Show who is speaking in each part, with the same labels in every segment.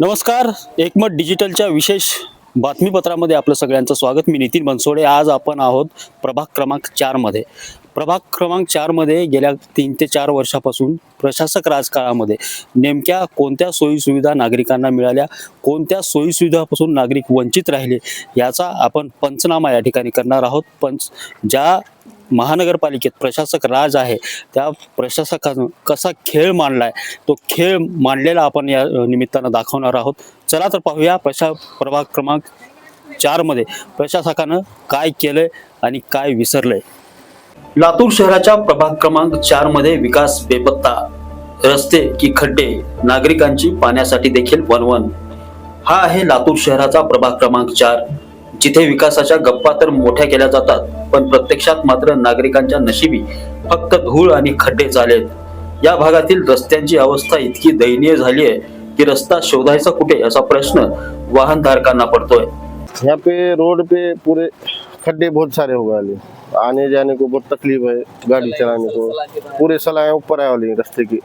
Speaker 1: नमस्कार, एकमत डिजिटलच्या विशेष बातमीपत्रामध्ये आपलं सगळ्यांचं स्वागत. मी नितीन बनसोडे. आज आपण आहोत प्रभाग क्रमांक 4 मध्ये. प्रभाग क्रमांक 4 मध्ये गेल्या 3 ते 4 वर्षापासून प्रशासक राजकाळामध्ये नेमक्या कोणत्या सोयीसुविधा नागरिकांना मिळाल्या, कोणत्या सोयीसुविधापासून नागरिक वंचित राहिले, याचा आपण पंचनामा या ठिकाणी करणार आहोत. ज्या महानगरपालिकेत प्रशासक राज आहे त्या प्रशासकानं कसा खेळ मांडलाय, तो खेळ मांडलेला आपण या निमित्तानं दाखवणार आहोत. चला तर पाहूया प्रभाग क्रमांक 4 मध्ये प्रशासकानं काय केलंय आणि काय विसरलंय. लातूर शहराच्या प्रभाग क्रमांक 4 मध्ये विकास बेपत्ता, रस्ते की खड्डे, नागरिकांची पाण्यासाठी देखील वणवण. हा आहे लातूर शहराचा प्रभाग क्रमांक 4, जिथे विकासाच्या गप्पा तर मोठ्या केल्या जातात, पण प्रत्यक्षात मात्र नागरिकांच्या नशिबी फक्त धूळ आणि खड्डे झालेत. या भागातील रस्त्यांची अवस्था इतकी दयनीय झाली आहे की रस्ता शोधायचा कुठे असा प्रश्न वाहनधारकांना पडतोय.
Speaker 2: यहाँ पे रोड पे पूरे खड्डे बहुत सारे हो गए, आने जाने को बहुत तकलीफ है, गाड़ी चलाने को पूरे सलाएं ऊपर आए वाली रास्ते की,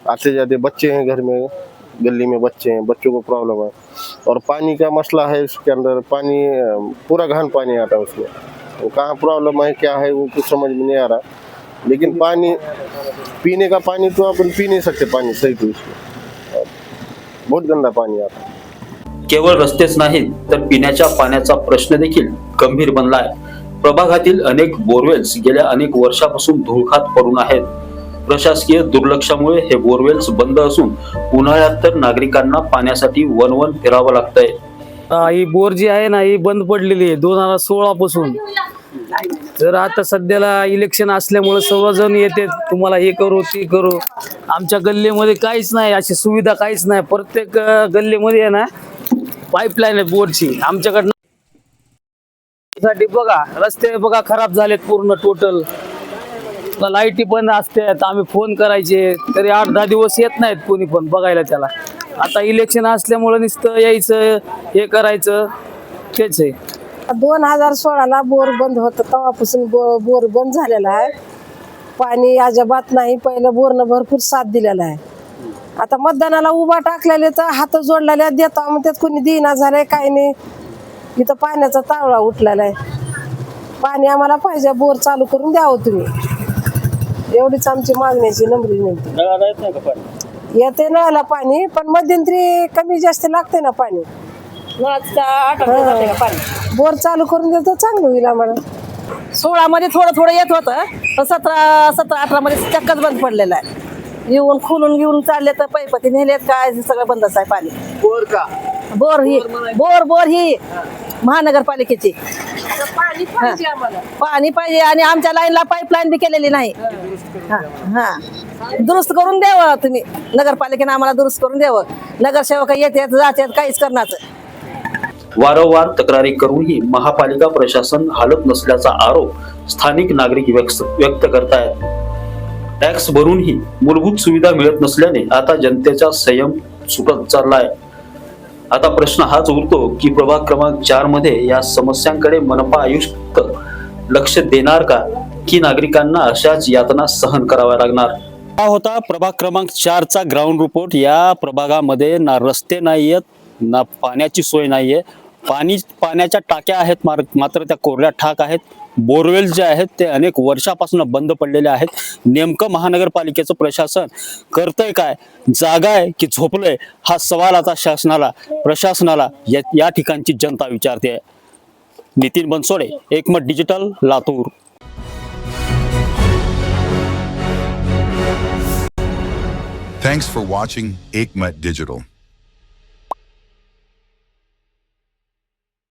Speaker 2: आते जाते बच्चे हैं घर में, गली में बच्चे हैं, बच्चों को प्रॉब्लम है। और पानी का मसला है, उसके अंदर पानी पूरा घान पानी आता है उसमें, तो कहाँ प्रॉब्लम है क्या है वो कुछ समझ में नहीं आ रहा। लेकिन पानी पीने का पानी तो अपन पी नहीं सकते पानी सही, तो उसमें बहुत गंदा पानी आता है।
Speaker 1: केवळ रस्तेच नाहीत तर पिण्याच्या पाण्याचा प्रश्न देखील गंभीर बनलाय. प्रभागातील अनेक बोरवेल्स गेल्या अनेक वर्षापासून धुळखात पडून आहेत. प्रशासकीय दुर्लक्षामुळे हे बोरवेल्स बंद असून उन्हाळ्यात तर नागरिकांना पाण्यासाठी वणवण फिरावं लागतंय.
Speaker 3: ही बोर जी आहे ना, ही बंद पडलेली आहे 2016 पासून. तर आता सध्याला इलेक्शन असल्यामुळे सर्वजण येते, तुम्हाला हे करू ते करू. आमच्या गल्लीमध्ये काहीच नाही, अशी सुविधा काहीच नाही. प्रत्येक गल्लीमध्ये आहे ना पाईपलाईन आहे बोरची. आमच्याकडनं साठी बघा रस्ते बघा खराब झालेत पूर्ण टोटल. लाईटी पण असतात, आम्ही फोन करायचे तरी 8-10 दिवस येत नाहीत कोणी पण बघायला त्याला. आता इलेक्शन असल्यामुळे नुसतं यायचं हे करायचं तेच आहे.
Speaker 4: 2016ला बोर बंद होतं, तेव्हापासून बोर बंद झालेला आहे. पाणी अजिबात नाही. पहिलं बोरनं भरपूर साथ दिलेला आहे. आता मतदानाला उभा टाकलेले तर हात जोडलेले देतो मग त्यात कोणी देईना झालंय, काही नाही. इथं पाण्याचा तावडा उठलेला आहे. पाणी आम्हाला पाहिजे, बोर चालू करून द्यावं तुम्ही, एवढीच आमची मागण्याची नम्र विनंती. येते नळाला पाणी, पण मध्यंतरी कमी जास्त लागते ना पाणी. बोर चालू करून दिलं तर चांगलं होईल आम्हाला.
Speaker 5: 16 मध्ये थोडं येत होतं, 17-18 मध्ये चक्कच बंद पडलेला आहे. येऊन खोलून घेऊन चालले तर पैपती नेलेत, काय सगळं बंदच आहे पाणी. बोर ही महानगरपालिकेची पाणी पाहिजे आणि आमच्या लाईनला पाईपलाईन बी केलेली नाही. दुरुस्त करून द्यावं तुम्ही, नगरपालिकेने आम्हाला दुरुस्त करून द्यावं. नगरसेवक येतात जातात, काहीच करणार.
Speaker 1: वारंवार तक्रारी करूनही महापालिका प्रशासन हालत नसल्याचा आरोप स्थानिक नागरिक व्यक्त करतायत. टॅक्स भरूनही मूलभूत सुविधा मिळत नसल्याने आता जनतेचा संयम सुटत चाललाय. आता प्रश्न हाच उरतो की प्रभाग क्रमांक 4 मध्ये या समस्यांकडे मनपा आयुक्त लक्ष देणार का, की नागरिकांना अशाच यातना सहन कराव्या लागणार. हा होता प्रभाग क्रमांक 4 चा ग्राउंड रिपोर्ट. या प्रभागामध्ये ना रस्ते नाहीयेत, ना पाण्याची सोय नाहीये. पाण्याच्या टाक्या आहेत मात्र त्या कोरड्या ठाक आहेत. बोरवेल्स जे आहेत ते अनेक वर्षापासून बंद पडलेले आहेत. नेमकं महानगरपालिकेचं प्रशासन करतंय काय, जागा आहे की झोपलंय, हा सवाल आता शासनाला प्रशासनाला या ठिकाणची जनता विचारते. नितीन बनसोडे, एकमत digital, Latur.
Speaker 6: Thanks for watching Ekmat Digital.